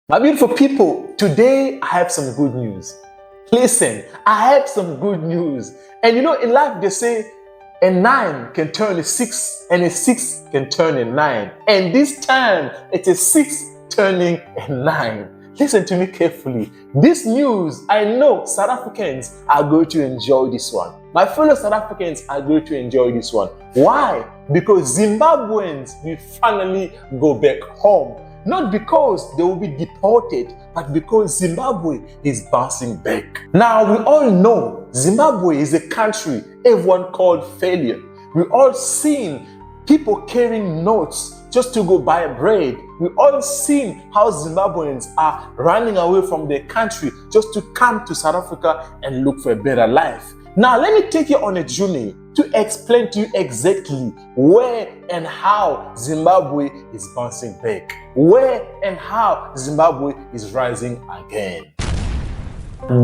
My beautiful people, today I have some good news. Listen, I have some good news. And you know, in life they say a 9 can turn a 6 and a 6 can turn a 9. And this time it's a 6 turning a 9. Listen to me carefully. This news, I know South Africans are going to enjoy this one. My fellow South Africans are going to enjoy this one. Why? Because Zimbabweans will finally go back home. Not because they will be deported, but because Zimbabwe is bouncing back. Now, we all know Zimbabwe is a country everyone called failure. We all seen people carrying notes just to go buy bread. We all seen how Zimbabweans are running away from their country just to come to South Africa and look for a better life. Now, let me take you on a journey to explain to you exactly where and how Zimbabwe is bouncing back. Where and how Zimbabwe is rising again.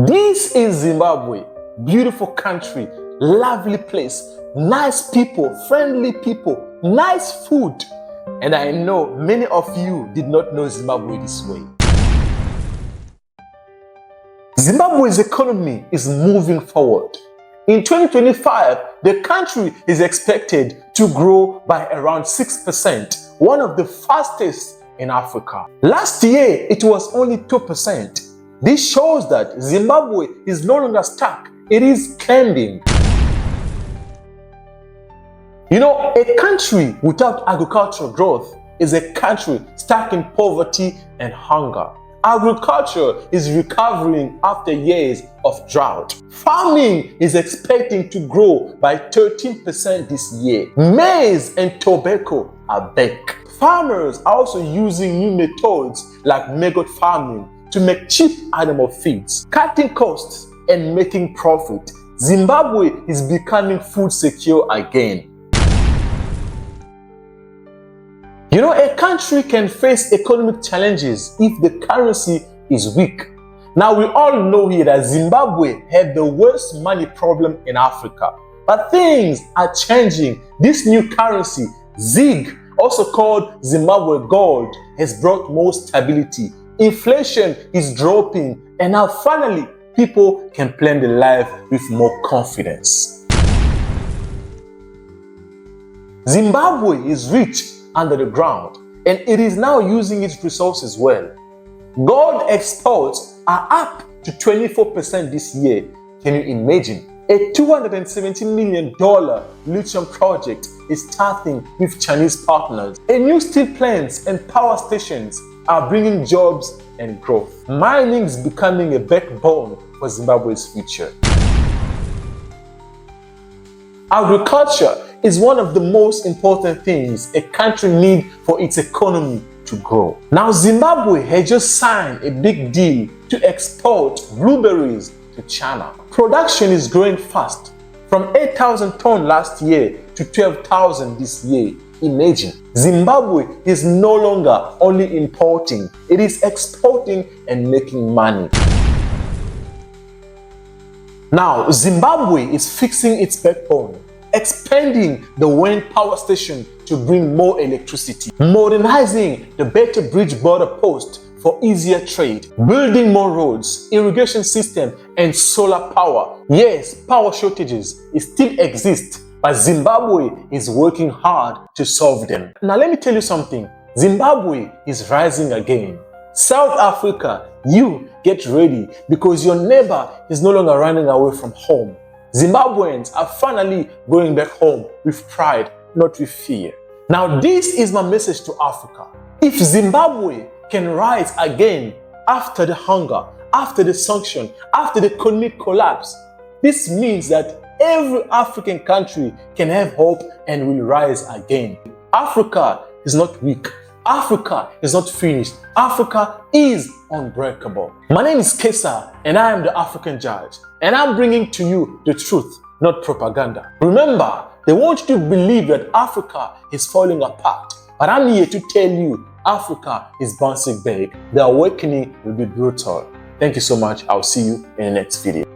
This is Zimbabwe. Beautiful country, lovely place, nice people, friendly people, nice food. And I know many of you did not know Zimbabwe this way. Zimbabwe's economy is moving forward. In 2025, the country is expected to grow by around 6%, one of the fastest in Africa. Last year, it was only 2%. This shows that Zimbabwe is no longer stuck, it is climbing. You know, a country without agricultural growth is a country stuck in poverty and hunger. Agriculture is recovering after years of drought. Farming is expecting to grow by 13% this year. Maize and tobacco are back. Farmers are also using new methods like maggot farming to make cheap animal feeds, cutting costs and making profit. Zimbabwe is becoming food secure again. You know, a country can face economic challenges if the currency is weak. Now, we all know here that Zimbabwe had the worst money problem in Africa. But things are changing. This new currency, ZiG, also called Zimbabwe Gold, has brought more stability. Inflation is dropping, and now finally, people can plan their life with more confidence. Zimbabwe is rich under the ground, and it is now using its resources well. Gold exports are up to 24% this year. Can you imagine? A $270 million lithium project is starting with Chinese partners. A new steel plants and power stations are bringing jobs and growth. Mining is becoming a backbone for Zimbabwe's future. Agriculture is one of the most important things a country needs for its economy to grow. Now, Zimbabwe has just signed a big deal to export blueberries to China. Production is growing fast, from 8,000 tons last year to 12,000 this year. Imagine, Zimbabwe is no longer only importing, it is exporting and making money. Now, Zimbabwe is fixing its backbone, expanding the wind power station to bring more electricity, modernizing the Better Bridge border post for easier trade, building more roads, irrigation system, and solar power. Yes, power shortages still exist, but Zimbabwe is working hard to solve them. Now let me tell you something. Zimbabwe is rising again. South Africa, you get ready because your neighbor is no longer running away from home. Zimbabweans are finally going back home with pride, not with fear. Now, this is my message to Africa. If Zimbabwe can rise again after the hunger, after the sanction, after the economic collapse, this means that every African country can have hope and will rise again. Africa is not weak. Africa is not finished. Africa is unbreakable. My name is Kesa and I am the African Judge, and I'm bringing to you the truth, not propaganda. Remember, they want you to believe that Africa is falling apart, but I'm here to tell you Africa is bouncing back. The awakening will be brutal. Thank you so much. I'll see you in the next video.